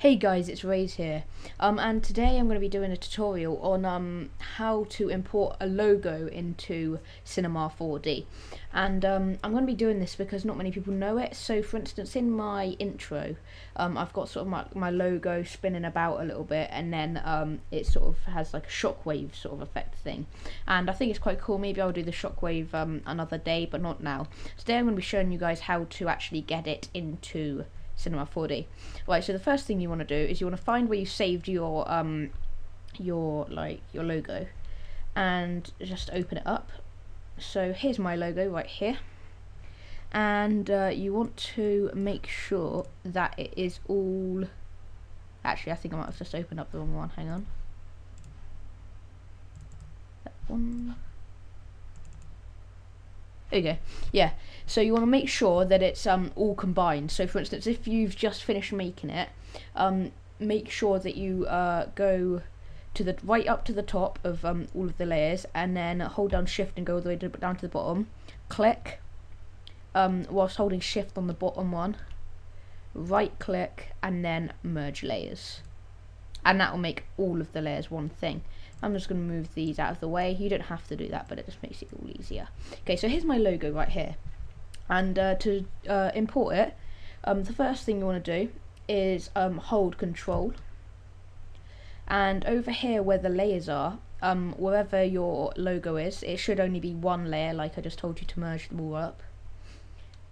Hey guys, it's Raze here, and today I'm going to be doing a tutorial on how to import a logo into Cinema 4D, and I'm going to be doing this because not many people know it. So for instance, in my intro, I've got sort of my logo spinning about a little bit, and then it sort of has like a shockwave sort of effect thing, and I think it's quite cool. Maybe I'll do the shockwave another day, but not now. Today I'm going to be showing you guys how to actually get it into Cinema 4D. Right, so the first thing you want to do is you want to find where you saved your logo, and just open it up. So here's my logo right here, and you want to make sure that it is all. Actually, I think I might have just opened up the wrong one. Hang on. That one. There you go. Yeah, so you want to make sure that it's all combined. So for instance, if you've just finished making it, make sure that you go to the right up to the top of all of the layers, and then hold down shift and go all the way down to the bottom. Click whilst holding shift on the bottom one, right click, and then merge layers, and that will make all of the layers one thing. I'm just going to move these out of the way. You don't have to do that, but it just makes it all easier. Okay, so here's my logo right here, and to import it, the first thing you want to do is hold Control, and over here where the layers are, wherever your logo is, it should only be one layer, like I just told you to merge them all up.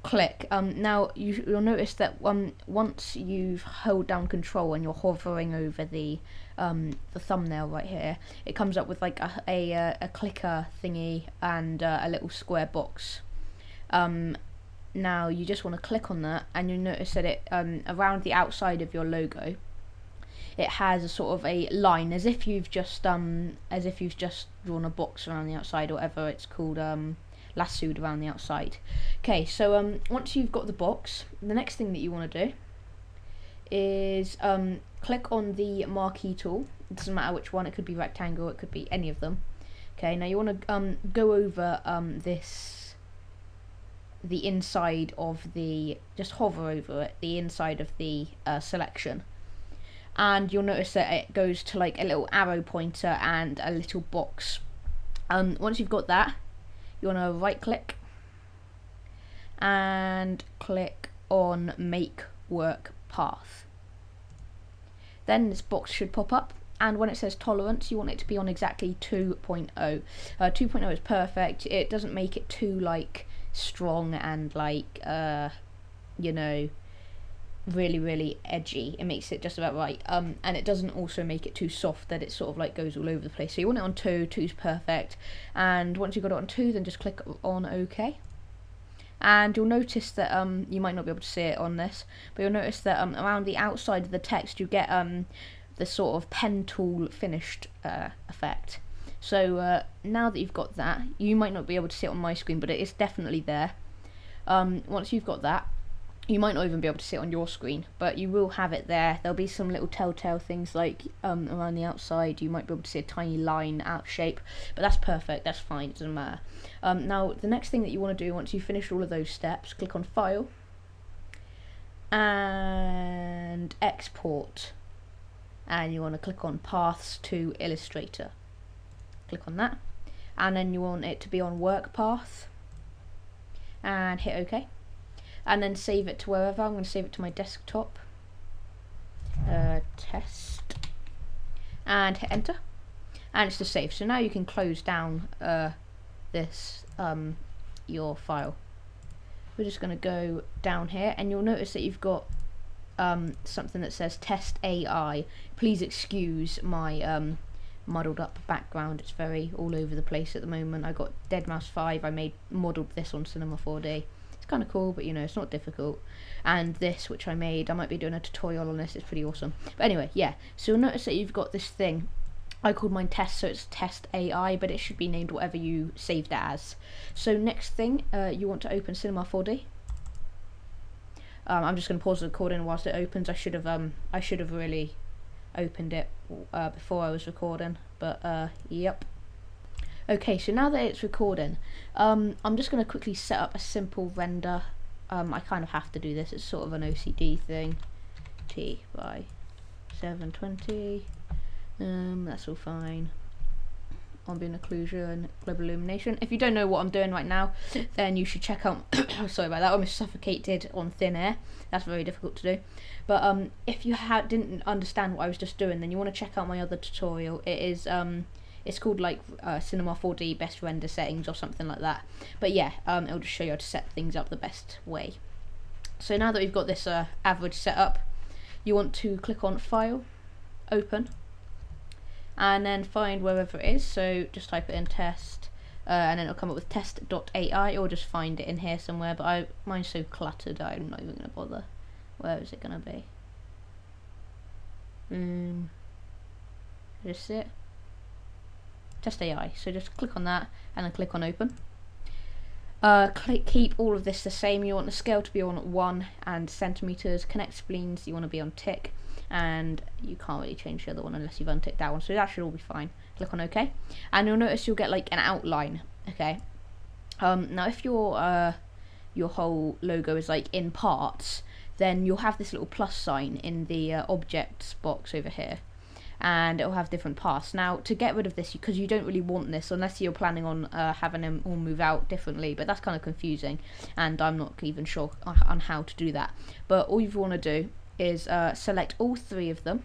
Click. Now you'll notice that once you've held down Control and you're hovering over the thumbnail right here, it comes up with like a clicker thingy and a little square box. Now you just want to click on that, and you'll notice that it around the outside of your logo, it has a sort of a line, as if you've just drawn a box around the outside, or whatever it's called, lassoed around the outside. Okay, so once you've got the box, the next thing that you want to do is click on the marquee tool. It doesn't matter which one, it could be rectangle, it could be any of them. Okay, now you want to go over the inside of just hover over it, the inside of the selection, and you'll notice that it goes to like a little arrow pointer and a little box. Once you've got that, you want to right click and click on make work path. Then this box should pop up, and when it says tolerance, you want it to be on exactly 2.0. 2.0 is perfect. It doesn't make it too like strong and like you know, really edgy. It makes it just about right, and it doesn't also make it too soft that it sort of like goes all over the place. So you want it on 2. 2's perfect, and once you've got it on 2, then just click on OK, and you'll notice that you might not be able to see it on this, but you'll notice that around the outside of the text you get the sort of pen tool finished effect. So now that you've got that, you might not be able to see it on my screen, but it is definitely there. Once you've got that, you might not even be able to see it on your screen, but you will have it there. There'll be some little telltale things like around the outside. You might be able to see a tiny line out of shape, but that's perfect, that's fine, it doesn't matter. Now the next thing that you want to do once you've finished all of those steps, click on File and Export, and you want to click on Paths to Illustrator. Click on that, and then you want it to be on Work Path, and hit OK. And then save it to wherever. I'm going to save it to my desktop. Test. And hit enter. And it's just saved. So now you can close down this your file. We're just going to go down here, and you'll notice that you've got something that says Test AI. Please excuse my muddled up background. It's very all over the place at the moment. I got Deadmau5 5. I modelled this on Cinema 4D. It's kind of cool, but you know, it's not difficult. And this, which I made, I might be doing a tutorial on this, it's pretty awesome. But anyway, yeah, so you'll notice that you've got this thing. I called mine Test, so it's Test AI, but it should be named whatever you saved it as. So next thing, you want to open Cinema 4D. I'm just going to pause the recording whilst it opens. I should have really opened it before I was recording, but yep. Okay, so now that it's recording, I'm just going to quickly set up a simple render. I kind of have to do this, it's sort of an OCD thing. T by 720. That's all fine. Ambient occlusion, global illumination. If you don't know what I'm doing right now, then you should check out sorry about that, I almost suffocated on thin air. That's very difficult to do. But if you didn't understand what I was just doing, then you want to check out my other tutorial. It is it's called like Cinema 4D best render settings or something like that. But yeah, it'll just show you how to set things up the best way. So now that we've got this average set up, you want to click on File, Open, and then find wherever it is. So just type it in test, and then it'll come up with test.ai, or just find it in here somewhere. But mine's so cluttered, I'm not even gonna bother. Where is it gonna be? Is this it? Test AI. So just click on that and then click on open. Keep all of this the same. You want the scale to be on 1 and centimeters. Connect spleens you want to be on tick, and you can't really change the other one unless you've unticked that one. So that should all be fine. Click on OK, and you'll notice you'll get like an outline. Okay. Now if your whole logo is like in parts, then you'll have this little plus sign in the objects box over here, and it'll have different paths. Now to get rid of this, because you don't really want this unless you're planning on having them all move out differently, but that's kind of confusing and I'm not even sure on how to do that. But all you want to do is select all 3 of them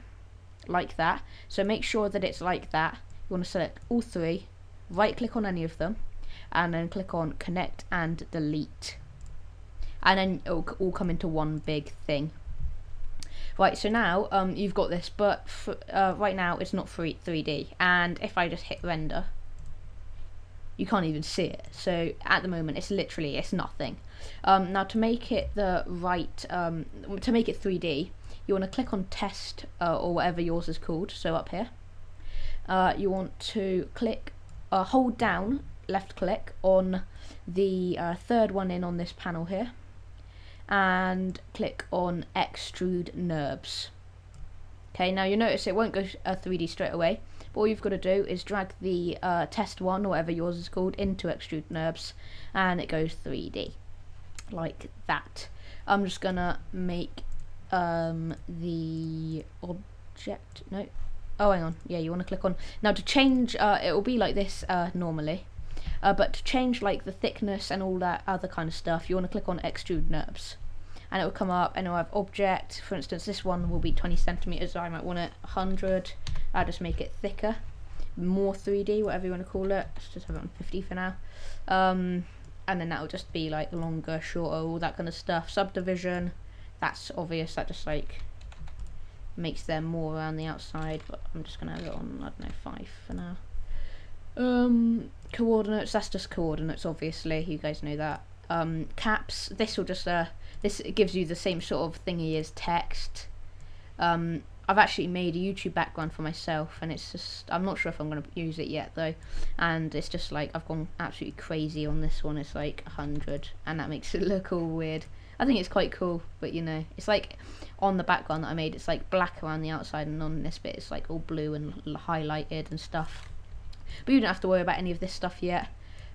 like that. So make sure that it's like that. You want to select all 3, right click on any of them, and then click on connect and delete, and then it'll all come into one big thing. Right, so now you've got this, but right now it's not 3D, and if I just hit render, you can't even see it. So at the moment it's nothing. Now to make it to make it 3D, you want to click on test or whatever yours is called. So up here, you want to click, hold down, left click on the 3rd one in on this panel here, and click on extrude NURBS. Okay, now you notice it won't go 3D straight away, but all you've got to do is drag the test one, or whatever yours is called, into extrude NURBS, and it goes 3D like that. I'm just gonna make the object, no, oh hang on, yeah, you want to click on, now to change, it will be like this normally, but to change like the thickness and all that other kind of stuff, you want to click on extrude NURBS, and it will come up and it will have object. For instance, this one will be 20 centimeters. I might want it 100. I'll just make it thicker, more 3D, whatever you want to call it. Let's just have it on 50 for now. And then that will just be like longer, shorter, all that kind of stuff. Subdivision, that's obvious. That just like makes them more around the outside. But I'm just gonna have it on, I don't know, 5 for now. Coordinates, that's just coordinates, obviously, you guys know that. Caps, this will just this gives you the same sort of thingy as text. I've actually made a YouTube background for myself, and it's just, I'm not sure if I'm going to use it yet though, and it's just like I've gone absolutely crazy on this one. It's like 100, and that makes it look all weird. I think it's quite cool, but you know, it's like on the background that I made, it's like black around the outside, and on this bit it's like all blue and highlighted and stuff. But you don't have to worry about any of this stuff yet.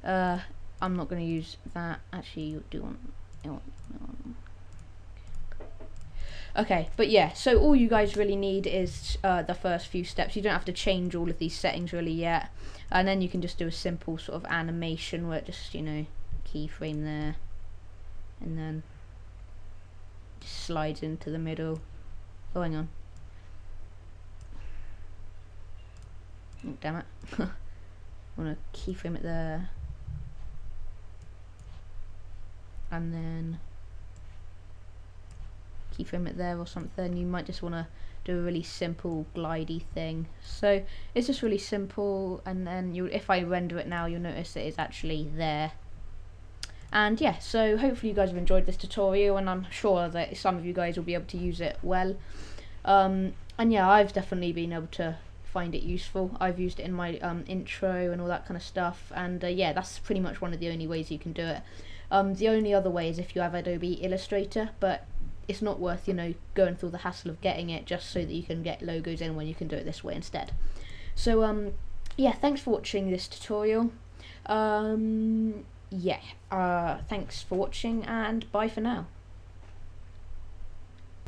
I'm not going to use that. Actually, you do want. Okay, but yeah, so all you guys really need is the first few steps. You don't have to change all of these settings really yet, and then you can just do a simple sort of animation where it just, you know, keyframe there, and then just slides into the middle. Oh, hang on. Oh, damn it. I want to keyframe it there, and then keyframe it there or something. You might just want to do a really simple glidey thing. So it's just really simple, and then if I render it now, you'll notice it is actually there. And yeah, so hopefully you guys have enjoyed this tutorial, and I'm sure that some of you guys will be able to use it well. And yeah, I've definitely been able to find it useful. I've used it in my intro and all that kind of stuff, and yeah, that's pretty much one of the only ways you can do it. The only other way is if you have Adobe Illustrator, but it's not worth, you know, going through the hassle of getting it just so that you can get logos in when you can do it this way instead. So yeah, thanks for watching this tutorial. Yeah, thanks for watching, and bye for now.